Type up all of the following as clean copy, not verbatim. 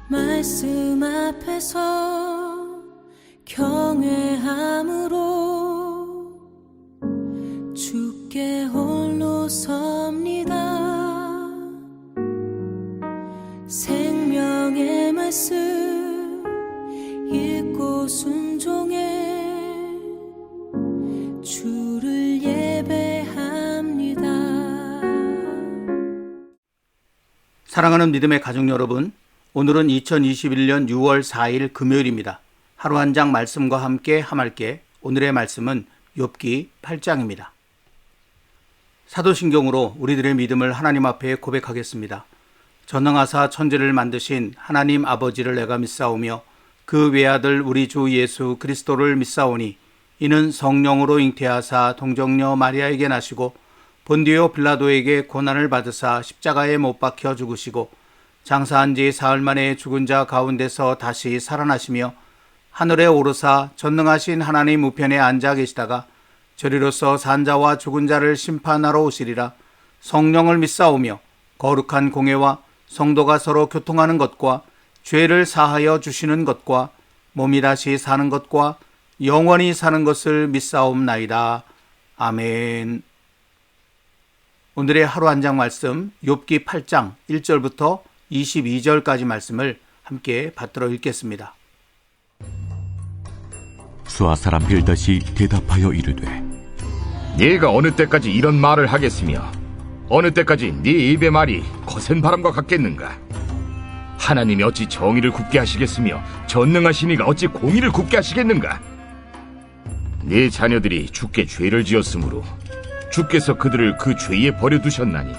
말씀 앞에서 경외함으로 주께 홀로 섭니다. 생명의 말씀 읽고 순종해 주를 예배합니다. 사랑하는 믿음의 가족 여러분, 오늘은 2021년 6월 4일 금요일입니다. 하루 한 장 말씀과 함께 함께 오늘의 말씀은 욥기 8장입니다. 사도신경으로 우리들의 믿음을 하나님 앞에 고백하겠습니다. 전능하사 천지를 만드신 하나님 아버지를 내가 믿사오며 그 외아들 우리 주 예수 그리스도를 믿사오니 이는 성령으로 잉태하사 동정녀 마리아에게 나시고 본디오 빌라도에게 고난을 받으사 십자가에 못 박혀 죽으시고 장사한 지 사흘 만에 죽은 자 가운데서 다시 살아나시며 하늘에 오르사 전능하신 하나님 우편에 앉아 계시다가 저리로서 산자와 죽은 자를 심판하러 오시리라. 성령을 믿사오며 거룩한 공회와 성도가 서로 교통하는 것과 죄를 사하여 주시는 것과 몸이 다시 사는 것과 영원히 사는 것을 믿사옵나이다. 아멘. 오늘의 하루 한 장 말씀 욥기 8장 1절부터 22절까지 말씀을 함께 받들어 읽겠습니다. 수아 사람 빌닷이 대답하여 이르되 네가 어느 때까지 이런 말을 하겠으며 어느 때까지 네 입의 말이 거센 바람과 같겠는가? 하나님이 어찌 정의를 굽게 하시겠으며 전능하신 이가 어찌 공의를 굽게 하시겠는가? 네 자녀들이 주께 죄를 지었으므로 주께서 그들을 그 죄에 버려두셨나니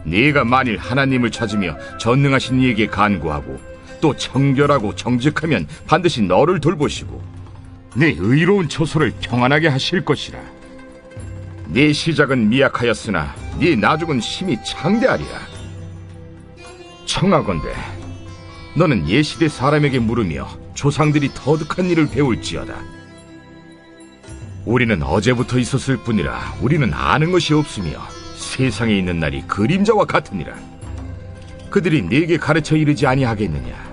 네가 만일 하나님을 찾으며 전능하신 이에게 간구하고 또 청결하고 정직하면 반드시 너를 돌보시고 네 의로운 처소를 평안하게 하실 것이라. 네 시작은 미약하였으나 네 나중은 심히 창대하리라. 청하건대 너는 예시대 사람에게 물으며 조상들이 터득한 일을 배울지어다. 우리는 어제부터 있었을 뿐이라 우리는 아는 것이 없으며 세상에 있는 날이 그림자와 같으니라. 그들이 네게 가르쳐 이르지 아니하겠느냐?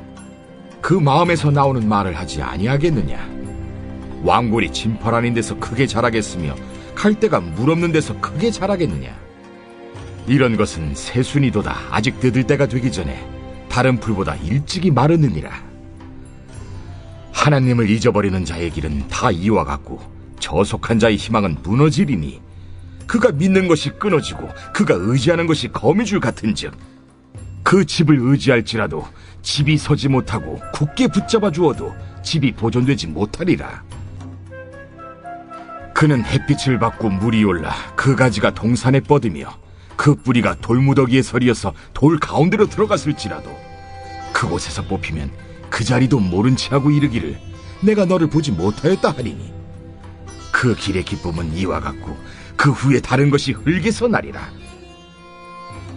그 마음에서 나오는 말을 하지 아니하겠느냐? 왕골이 진펄 아닌 데서 크게 자라겠으며 칼대가 물 없는 데서 크게 자라겠느냐? 이런 것은 새순이도다 아직 뜯을 때가 되기 전에 다른 풀보다 일찍이 마르느니라. 하나님을 잊어버리는 자의 길은 다 이와 같고 저속한 자의 희망은 무너지리니 그가 믿는 것이 끊어지고 그가 의지하는 것이 거미줄 같은즉 그 집을 의지할지라도 집이 서지 못하고 굳게 붙잡아 주어도 집이 보존되지 못하리라. 그는 햇빛을 받고 물이 올라 그 가지가 동산에 뻗으며 그 뿌리가 돌무더기에 서리어서 돌 가운데로 들어갔을지라도 그곳에서 뽑히면 그 자리도 모른 채 하고 이르기를 내가 너를 보지 못하였다 하리니 그 길의 기쁨은 이와 같고 그 후에 다른 것이 흙에서 나리라.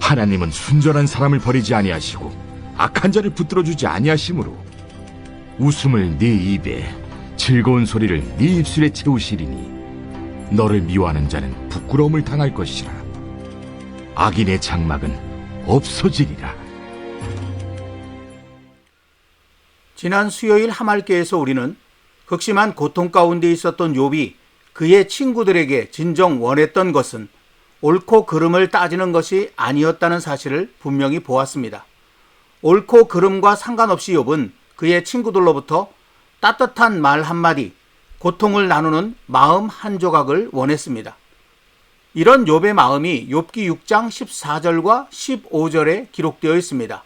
하나님은 순전한 사람을 버리지 아니하시고 악한 자를 붙들어주지 아니하시므로 웃음을 네 입에 즐거운 소리를 네 입술에 채우시리니 너를 미워하는 자는 부끄러움을 당할 것이라. 악인의 장막은 없어지리라. 지난 수요일 함할교에서 우리는 극심한 고통 가운데 있었던 욥이 그의 친구들에게 진정 원했던 것은 옳고 그름을 따지는 것이 아니었다는 사실을 분명히 보았습니다. 옳고 그름과 상관없이 욥은 그의 친구들로부터 따뜻한 말 한마디, 고통을 나누는 마음 한 조각을 원했습니다. 이런 욥의 마음이 욥기 6장 14절과 15절에 기록되어 있습니다.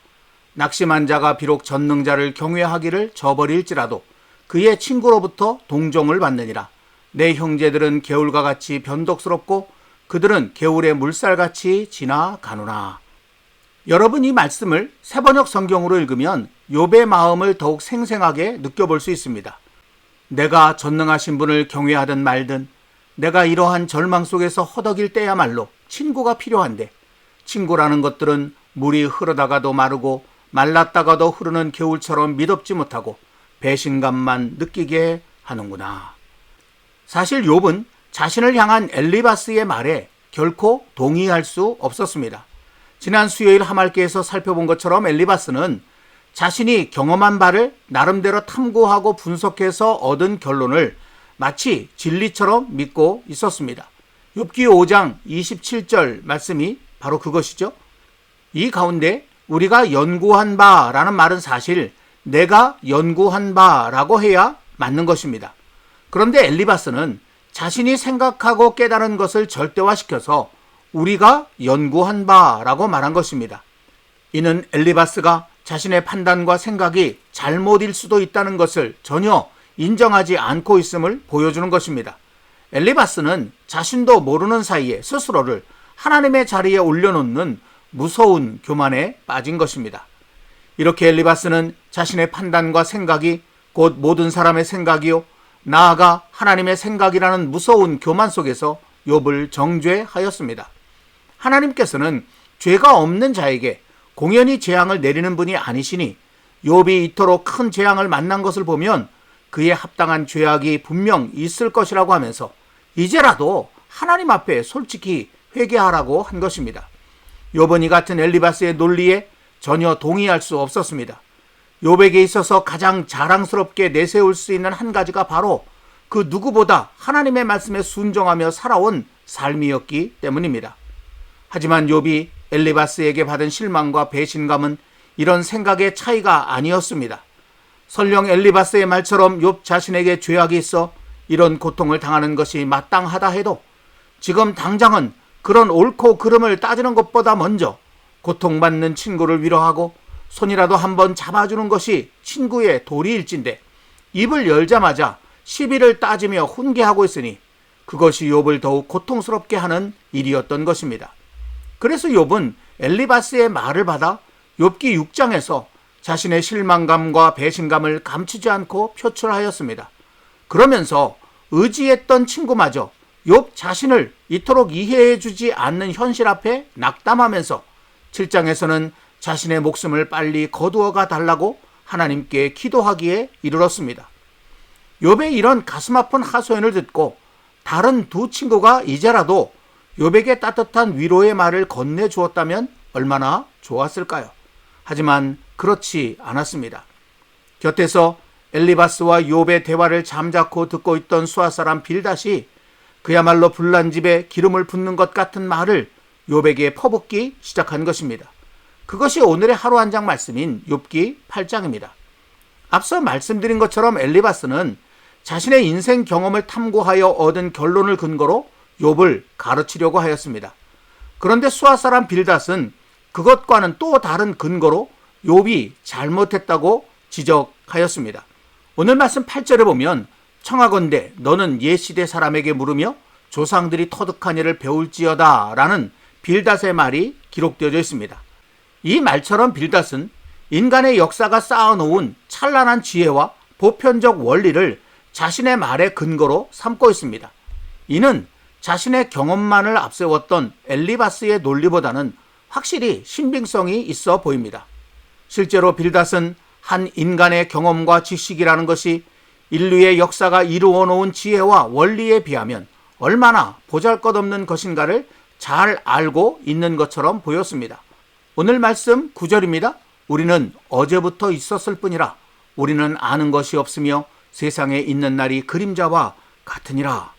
낙심한 자가 비록 전능자를 경외하기를 저버릴지라도 그의 친구로부터 동정을 받느니라. 내 형제들은 개울과 같이 변덕스럽고 그들은 개울의 물살같이 지나가노라. 여러분, 이 말씀을 새번역 성경으로 읽으면 욥의 마음을 더욱 생생하게 느껴볼 수 있습니다. 내가 전능하신 분을 경외하든 말든 내가 이러한 절망 속에서 허덕일 때야말로 친구가 필요한데 친구라는 것들은 물이 흐르다가도 마르고 말랐다가도 흐르는 겨울처럼 미덥지 못하고 배신감만 느끼게 하는구나. 사실 욥은 자신을 향한 엘리바스의 말에 결코 동의할 수 없었습니다. 지난 수요일 함할교에서 살펴본 것처럼 엘리바스는 자신이 경험한 바를 나름대로 탐구하고 분석해서 얻은 결론을 마치 진리처럼 믿고 있었습니다. 욥기 5장 27절 말씀이 바로 그것이죠. 이 가운데 우리가 연구한 바라는 말은 사실 내가 연구한 바라고 해야 맞는 것입니다. 그런데 엘리바스는 자신이 생각하고 깨달은 것을 절대화시켜서 우리가 연구한 바라고 말한 것입니다. 이는 엘리바스가 자신의 판단과 생각이 잘못일 수도 있다는 것을 전혀 인정하지 않고 있음을 보여주는 것입니다. 엘리바스는 자신도 모르는 사이에 스스로를 하나님의 자리에 올려놓는 무서운 교만에 빠진 것입니다. 이렇게 엘리바스는 자신의 판단과 생각이 곧 모든 사람의 생각이요 나아가 하나님의 생각이라는 무서운 교만 속에서 욥을 정죄하였습니다. 하나님께서는 죄가 없는 자에게 공연히 재앙을 내리는 분이 아니시니 욥이 이토록 큰 재앙을 만난 것을 보면 그에 합당한 죄악이 분명 있을 것이라고 하면서 이제라도 하나님 앞에 솔직히 회개하라고 한 것입니다. 욥은 이 같은 엘리바스의 논리에 전혀 동의할 수 없었습니다. 욥에게 있어서 가장 자랑스럽게 내세울 수 있는 한 가지가 바로 그 누구보다 하나님의 말씀에 순종하며 살아온 삶이었기 때문입니다. 하지만 욥이 엘리바스에게 받은 실망과 배신감은 이런 생각의 차이가 아니었습니다. 설령 엘리바스의 말처럼 욥 자신에게 죄악이 있어 이런 고통을 당하는 것이 마땅하다 해도 지금 당장은 그런 옳고 그름을 따지는 것보다 먼저 고통받는 친구를 위로하고 손이라도 한번 잡아주는 것이 친구의 도리일진데 입을 열자마자 시비를 따지며 훈계하고 있으니 그것이 욥을 더욱 고통스럽게 하는 일이었던 것입니다. 그래서 욥은 엘리바스의 말을 받아 욥기 6장에서 자신의 실망감과 배신감을 감추지 않고 표출하였습니다. 그러면서 의지했던 친구마저 욥 자신을 이토록 이해해주지 않는 현실 앞에 낙담하면서 7장에서는 자신의 목숨을 빨리 거두어가 달라고 하나님께 기도하기에 이르렀습니다. 욥의 이런 가슴 아픈 하소연을 듣고 다른 두 친구가 이제라도 욥에게 따뜻한 위로의 말을 건네주었다면 얼마나 좋았을까요? 하지만 그렇지 않았습니다. 곁에서 엘리바스와 욥의 대화를 잠자코 듣고 있던 수아사람 빌닷이 그야말로 불난 집에 기름을 붓는 것 같은 말을 욥에게 퍼붓기 시작한 것입니다. 그것이 오늘의 하루 한 장 말씀인 욥기 8장입니다. 앞서 말씀드린 것처럼 엘리바스는 자신의 인생 경험을 탐구하여 얻은 결론을 근거로 욥을 가르치려고 하였습니다. 그런데 수아사람 빌닷은 그것과는 또 다른 근거로 욥이 잘못했다고 지적하였습니다. 오늘 말씀 8절에 보면 청하건대 너는 옛 시대 사람에게 물으며 조상들이 터득한 일을 배울지어다 라는 빌닷의 말이 기록되어져 있습니다. 이 말처럼 빌닷은 인간의 역사가 쌓아놓은 찬란한 지혜와 보편적 원리를 자신의 말의 근거로 삼고 있습니다. 이는 자신의 경험만을 앞세웠던 엘리바스의 논리보다는 확실히 신빙성이 있어 보입니다. 실제로 빌닷은 한 인간의 경험과 지식이라는 것이 인류의 역사가 이루어 놓은 지혜와 원리에 비하면 얼마나 보잘것없는 것인가를 잘 알고 있는 것처럼 보였습니다. 오늘 말씀 9절입니다. 우리는 어제부터 있었을 뿐이라 우리는 아는 것이 없으며 세상에 있는 날이 그림자와 같으니라.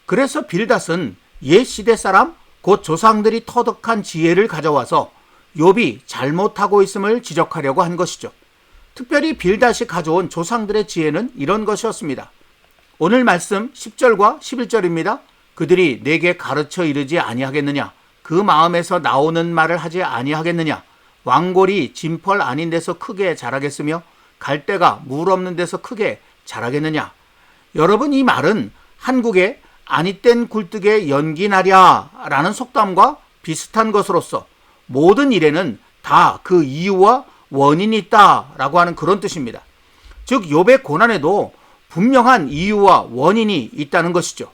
그래서 빌닷은 옛 시대 사람 곧 조상들이 터득한 지혜를 가져와서 욥이 잘못하고 있음을 지적하려고 한 것이죠. 특별히 빌닷이 가져온 조상들의 지혜는 이런 것이었습니다. 오늘 말씀 10절과 11절입니다. 그들이 내게 가르쳐 이르지 아니하겠느냐? 그 마음에서 나오는 말을 하지 아니하겠느냐? 왕골이 진펄 아닌 데서 크게 자라겠으며 갈대가 물 없는 데서 크게 자라겠느냐? 여러분, 이 말은 한국의 아니땐 굴뚝에 연기 나랴 라는 속담과 비슷한 것으로서 모든 일에는 다 그 이유와 원인이 있다라고 하는 그런 뜻입니다. 즉 욥의 고난에도 분명한 이유와 원인이 있다는 것이죠.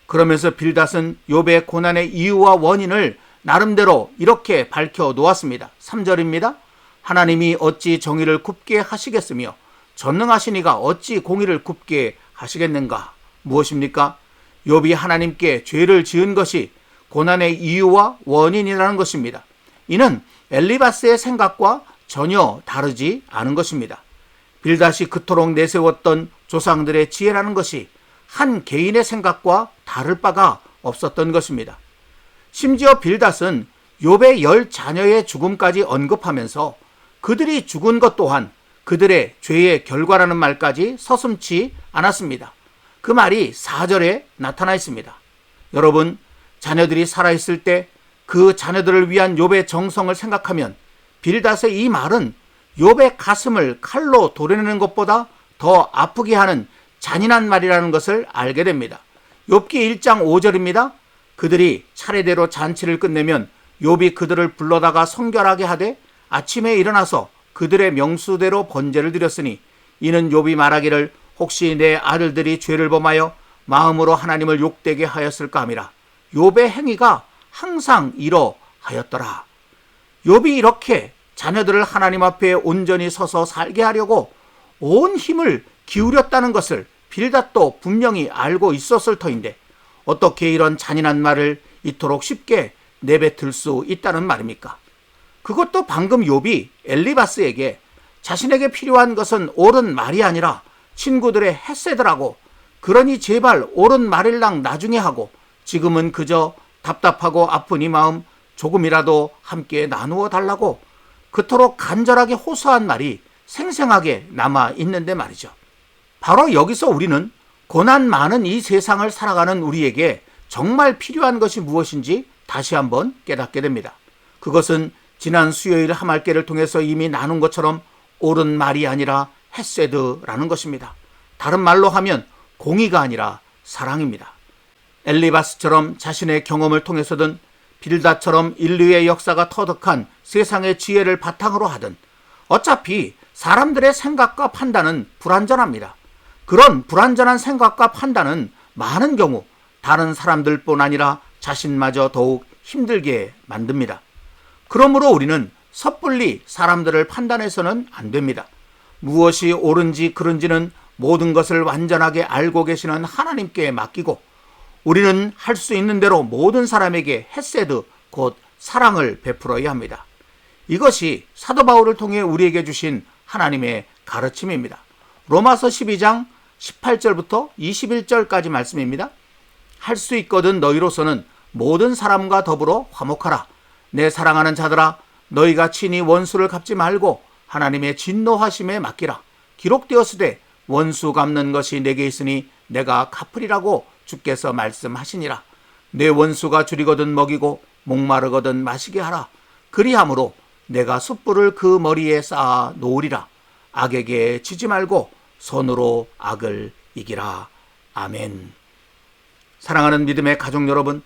그러면서 빌닷은 욥의 고난의 이유와 원인을 나름대로 이렇게 밝혀 놓았습니다. 3절입니다. 하나님이 어찌 정의를 굽게 하시겠으며 전능하신 이가 어찌 공의를 굽게 하시겠는가? 무엇입니까? 욥이 하나님께 죄를 지은 것이 고난의 이유와 원인이라는 것입니다. 이는 엘리바스의 생각과 전혀 다르지 않은 것입니다. 빌닷이 그토록 내세웠던 조상들의 지혜라는 것이 한 개인의 생각과 다를 바가 없었던 것입니다. 심지어 빌닷은 욥의 10자녀의 죽음까지 언급하면서 그들이 죽은 것 또한 그들의 죄의 결과라는 말까지 서슴지 않았습니다. 그 말이 4절에 나타나 있습니다. 여러분, 자녀들이 살아있을 때 그 자녀들을 위한 욥의 정성을 생각하면 빌닷의 이 말은 욥의 가슴을 칼로 도려내는 것보다 더 아프게 하는 잔인한 말이라는 것을 알게 됩니다. 욥기 1장 5절입니다. 그들이 차례대로 잔치를 끝내면 욥이 그들을 불러다가 성결하게 하되 아침에 일어나서 그들의 명수대로 번제를 드렸으니 이는 욥이 말하기를 혹시 내 아들들이 죄를 범하여 마음으로 하나님을 욕되게 하였을까 함이라. 욥의 행위가 항상 이러하였더라. 욥이 이렇게 자녀들을 하나님 앞에 온전히 서서 살게 하려고 온 힘을 기울였다는 것을 빌닷도 분명히 알고 있었을 터인데 어떻게 이런 잔인한 말을 이토록 쉽게 내뱉을 수 있다는 말입니까? 그것도 방금 욥이 엘리바스에게 자신에게 필요한 것은 옳은 말이 아니라 친구들의 헤세드라고, 그러니 제발 옳은 말일랑 나중에 하고 지금은 그저 답답하고 아픈 이 마음 조금이라도 함께 나누어 달라고 그토록 간절하게 호소한 말이 생생하게 남아 있는데 말이죠. 바로 여기서 우리는 고난 많은 이 세상을 살아가는 우리에게 정말 필요한 것이 무엇인지 다시 한번 깨닫게 됩니다. 그것은 지난 수요일 하말께를 통해서 이미 나눈 것처럼 옳은 말이 아니라 헤세드라는 것입니다. 다른 말로 하면 공의가 아니라 사랑입니다. 엘리바스처럼 자신의 경험을 통해서든 빌닷처럼 인류의 역사가 터득한 세상의 지혜를 바탕으로 하든 어차피 사람들의 생각과 판단은 불완전합니다. 그런 불완전한 생각과 판단은 많은 경우 다른 사람들뿐 아니라 자신마저 더욱 힘들게 만듭니다. 그러므로 우리는 섣불리 사람들을 판단해서는 안 됩니다. 무엇이 옳은지 그른지는 모든 것을 완전하게 알고 계시는 하나님께 맡기고 우리는 할 수 있는 대로 모든 사람에게 헤세드, 곧 사랑을 베풀어야 합니다. 이것이 사도 바울을 통해 우리에게 주신 하나님의 가르침입니다. 로마서 12장 18절부터 21절까지 말씀입니다. 할 수 있거든 너희로서는 모든 사람과 더불어 화목하라. 내 사랑하는 자들아, 너희가 친히 원수를 갚지 말고 하나님의 진노하심에 맡기라. 기록되었으되 원수 갚는 것이 내게 있으니 내가 갚으리라고 주께서 말씀하시니라. 내 원수가 줄이거든 먹이고 목마르거든 마시게 하라. 그리함으로 내가 숯불을 그 머리에 쌓아 놓으리라. 악에게 지지 말고 손으로 악을 이기라. 아멘. 사랑하는 믿음의 가족 여러분,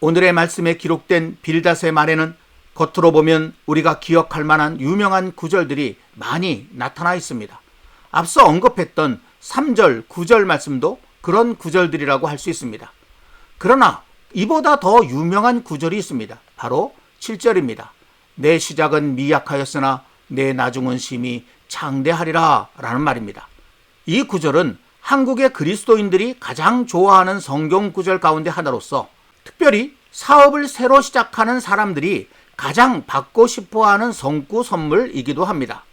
오늘의 말씀에 기록된 빌닷의 말에는 겉으로 보면 우리가 기억할 만한 유명한 구절들이 많이 나타나 있습니다. 앞서 언급했던 3절, 9절 말씀도 그런 구절들이라고 할 수 있습니다. 그러나 이보다 더 유명한 구절이 있습니다. 바로 7절입니다. 내 시작은 미약하였으나 내 나중은 심히 창대하리라 라는 말입니다. 이 구절은 한국의 그리스도인들이 가장 좋아하는 성경 구절 가운데 하나로서 특별히 사업을 새로 시작하는 사람들이 가장 받고 싶어하는 성구 선물이기도 합니다.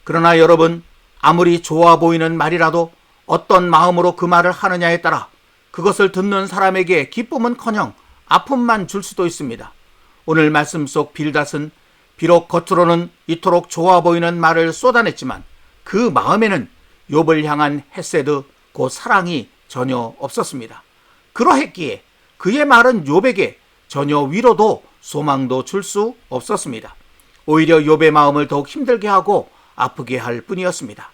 그러나 여러분, 아무리 좋아 보이는 말이라도 어떤 마음으로 그 말을 하느냐에 따라 그것을 듣는 사람에게 기쁨은커녕 아픔만 줄 수도 있습니다. 오늘 말씀 속 빌닷은 비록 겉으로는 이토록 좋아 보이는 말을 쏟아냈지만 그 마음에는 욥을 향한 헤세드, 곧 사랑이 전혀 없었습니다. 그러했기에 그의 말은 욥에게 전혀 위로도 소망도 줄 수 없었습니다. 오히려 욥의 마음을 더욱 힘들게 하고 아프게 할 뿐이었습니다.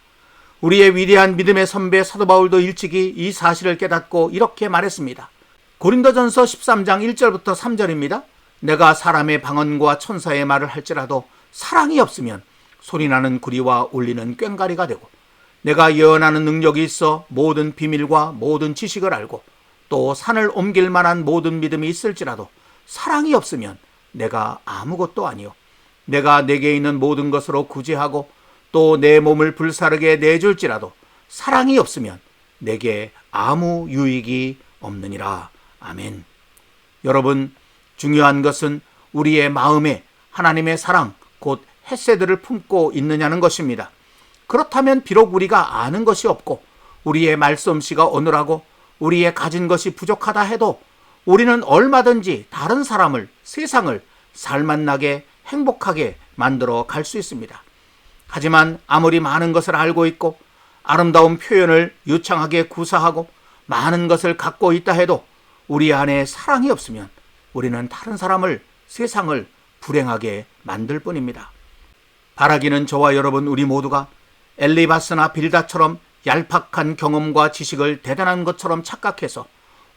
우리의 위대한 믿음의 선배 사도 바울도 일찍이 이 사실을 깨닫고 이렇게 말했습니다. 고린도전서 13장 1절부터 3절입니다. 내가 사람의 방언과 천사의 말을 할지라도 사랑이 없으면 소리나는 구리와 울리는 꽹과리가 되고 내가 예언하는 능력이 있어 모든 비밀과 모든 지식을 알고 또 산을 옮길 만한 모든 믿음이 있을지라도 사랑이 없으면 내가 아무것도 아니요 내가 내게 있는 모든 것으로 구제하고 또 내 몸을 불사르게 내줄지라도 사랑이 없으면 내게 아무 유익이 없느니라. 아멘. 여러분, 중요한 것은 우리의 마음에 하나님의 사랑, 곧 햇새들을 품고 있느냐는 것입니다. 그렇다면 비록 우리가 아는 것이 없고 우리의 말솜씨가 어눌하고 우리의 가진 것이 부족하다 해도 우리는 얼마든지 다른 사람을, 세상을 살맛나게 행복하게 만들어 갈 수 있습니다. 하지만 아무리 많은 것을 알고 있고 아름다운 표현을 유창하게 구사하고 많은 것을 갖고 있다 해도 우리 안에 사랑이 없으면 우리는 다른 사람을, 세상을 불행하게 만들 뿐입니다. 바라기는 저와 여러분 우리 모두가 엘리바스나 빌닷처럼 얄팍한 경험과 지식을 대단한 것처럼 착각해서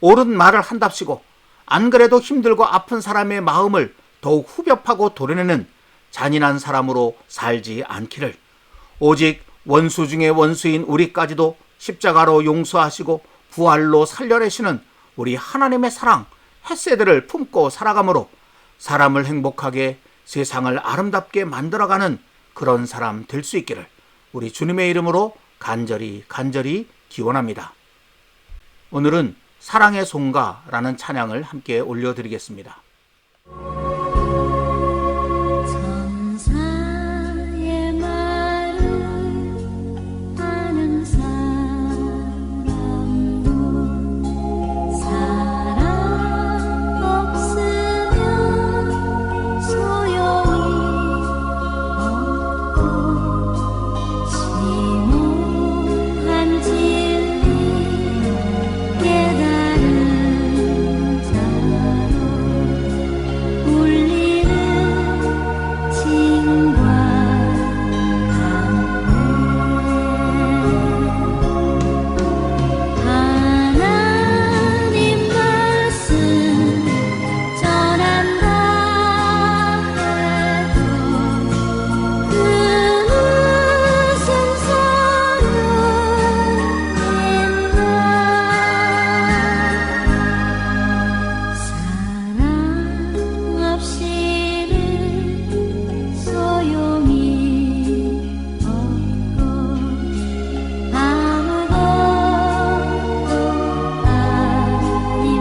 옳은 말을 한답시고 안 그래도 힘들고 아픈 사람의 마음을 더욱 후벼파고 도려내는 잔인한 사람으로 살지 않기를, 오직 원수 중에 원수인 우리까지도 십자가로 용서하시고 부활로 살려내시는 우리 하나님의 사랑, 햇새들을 품고 살아감으로 사람을 행복하게, 세상을 아름답게 만들어가는 그런 사람 될 수 있기를 우리 주님의 이름으로 간절히 기원합니다. 오늘은 사랑의 송가라는 찬양을 함께 올려드리겠습니다. 천사의 말을 아는 사람도 사랑 없으면 소용이 없고 심오한 진리 깨달은 자로 울리는 징과 하나님 말씀 전한다 해도 그 무슨 소용인가. 사랑 없이는 소용이 없고 아무것도 아닙니다.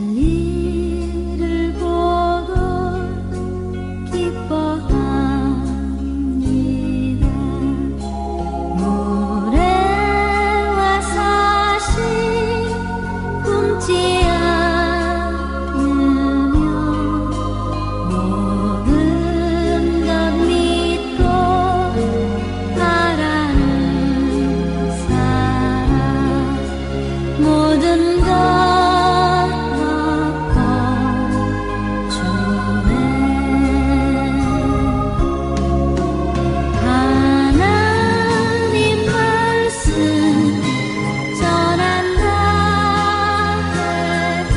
진리를 보고 기뻐합니다. 모래와 사실 품지 않으며 모든 것 믿고 바라는 사람 모든 것 덮어 주네. 하나님 말씀 전한다 해도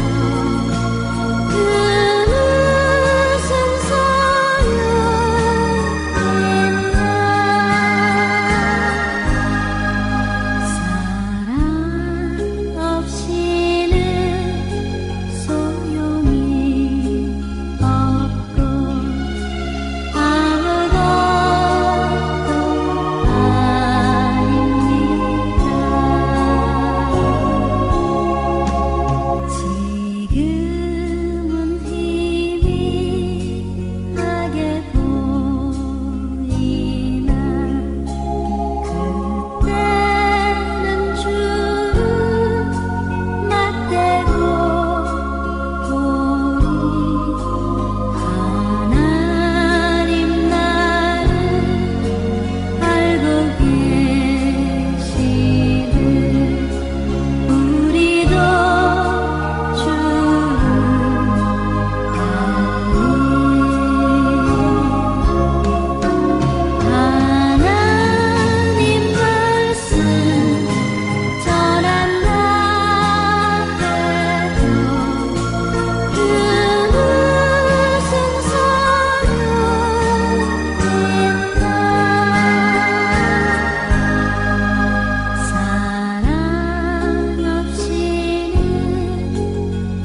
그 무슨 소용인가. 사랑 없이는 소용이 없고 아무것도 아닙니다. 지금은 희미하게 보이나 그때는 주를 맞대고 보리. 하나님 나를 알고 계시듯 우리도 주를 하나님 말씀 전한다 해도 그 무슨 소용인가. 사랑 없이는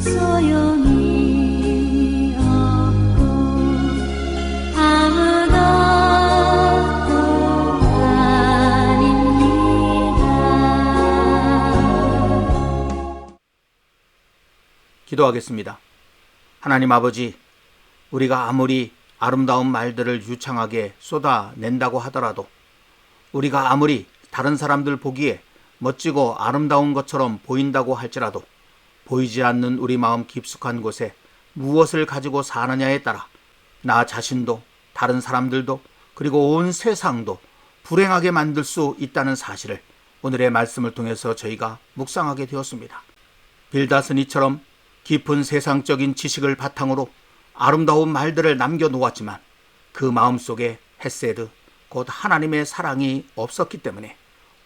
소용이 없고 아무것도 아닙니다. 기도하겠습니다. 하나님 아버지, 우리가 아무리 아름다운 말들을 유창하게 쏟아낸다고 하더라도, 우리가 아무리 다른 사람들 보기에 멋지고 아름다운 것처럼 보인다고 할지라도 보이지 않는 우리 마음 깊숙한 곳에 무엇을 가지고 사느냐에 따라 나 자신도 다른 사람들도 그리고 온 세상도 불행하게 만들 수 있다는 사실을 오늘의 말씀을 통해서 저희가 묵상하게 되었습니다. 빌닷은 이처럼 깊은 세상적인 지식을 바탕으로 아름다운 말들을 남겨놓았지만 그 마음속에 헤세드, 곧 하나님의 사랑이 없었기 때문에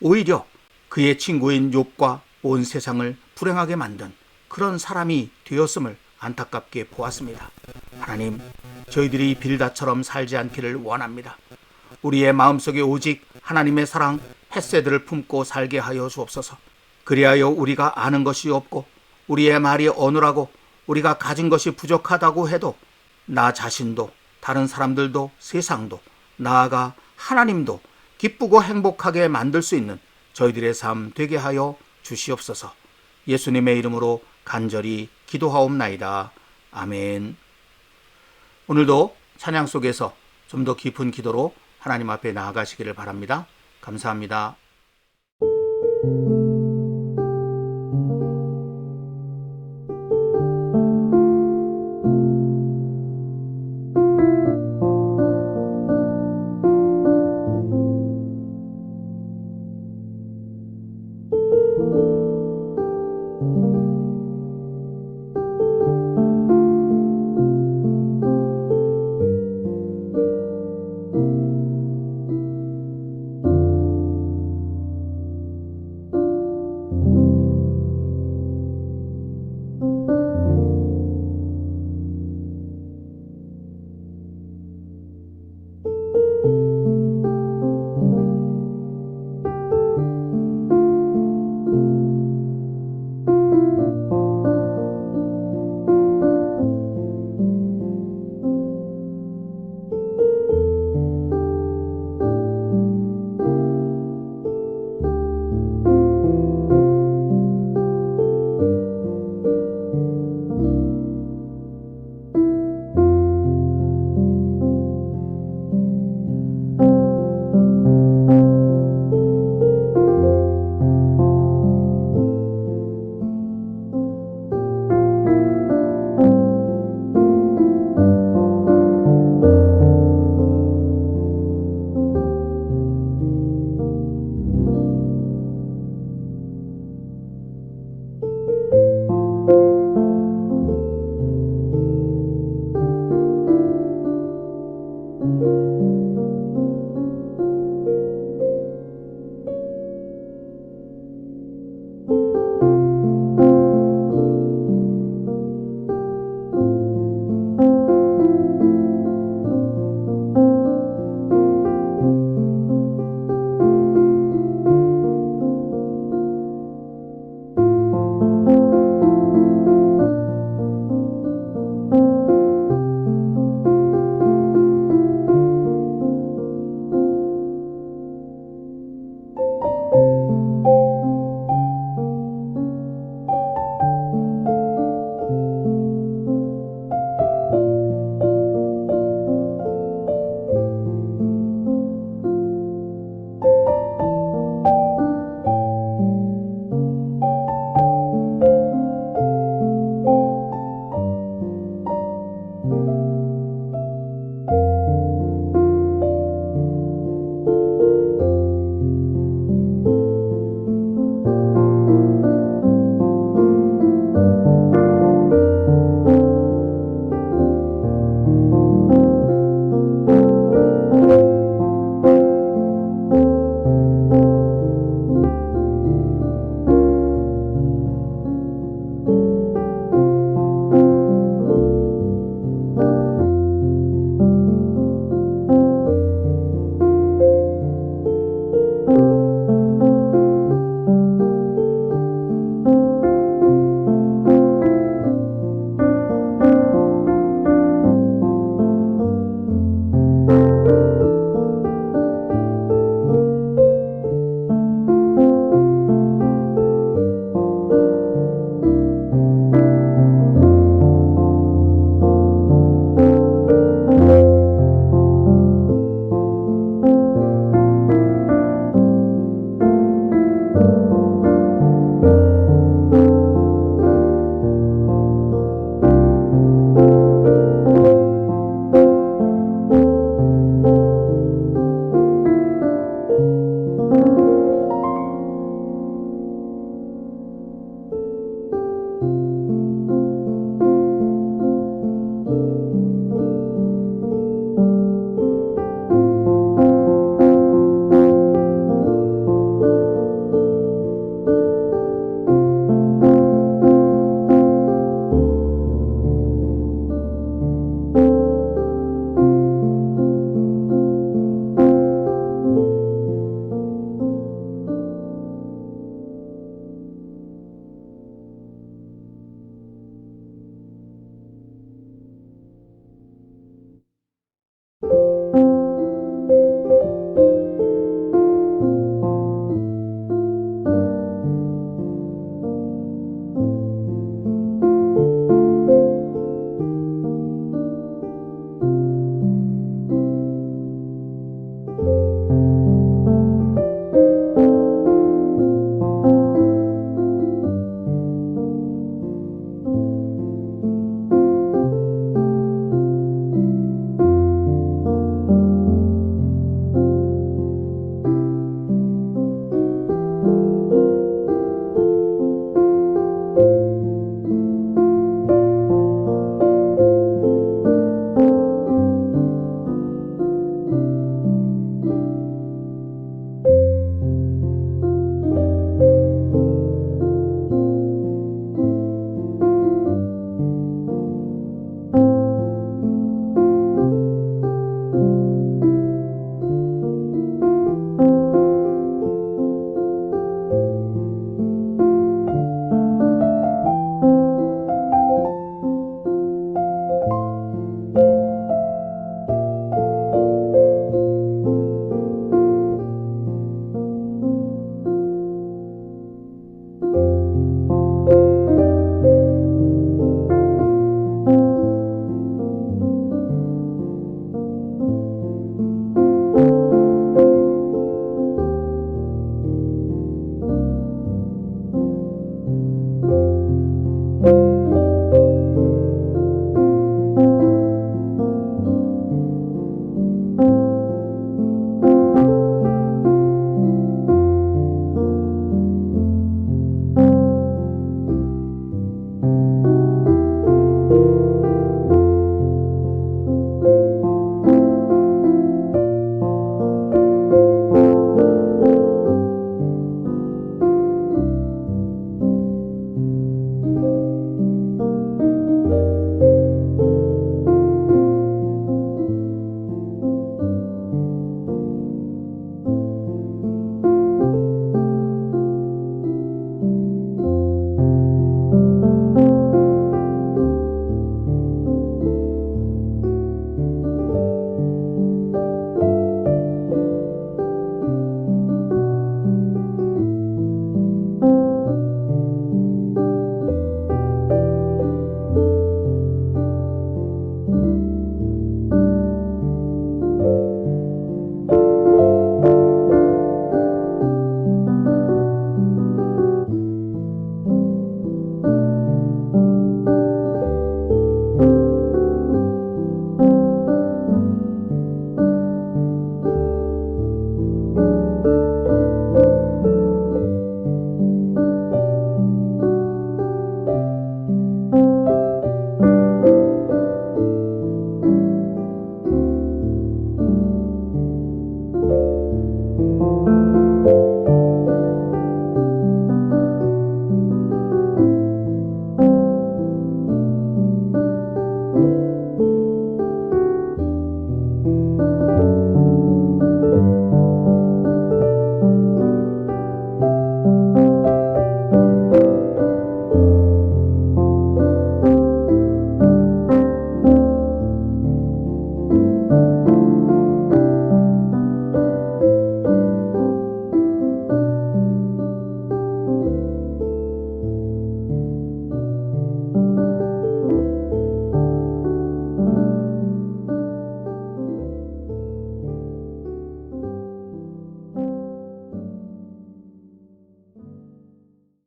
오히려 그의 친구인 욥과 온 세상을 불행하게 만든 그런 사람이 되었음을 안타깝게 보았습니다. 하나님, 저희들이 빌닷처럼 살지 않기를 원합니다. 우리의 마음속에 오직 하나님의 사랑, 헤세드를 품고 살게 하여 주옵소서. 그리하여 우리가 아는 것이 없고 우리의 말이 어눌하고 우리가 가진 것이 부족하다고 해도 나 자신도 다른 사람들도 세상도 나아가 하나님도 기쁘고 행복하게 만들 수 있는 저희들의 삶 되게 하여 주시옵소서. 예수님의 이름으로 간절히 기도하옵나이다. 아멘. 오늘도 찬양 속에서 좀 더 깊은 기도로 하나님 앞에 나아가시기를 바랍니다. 감사합니다.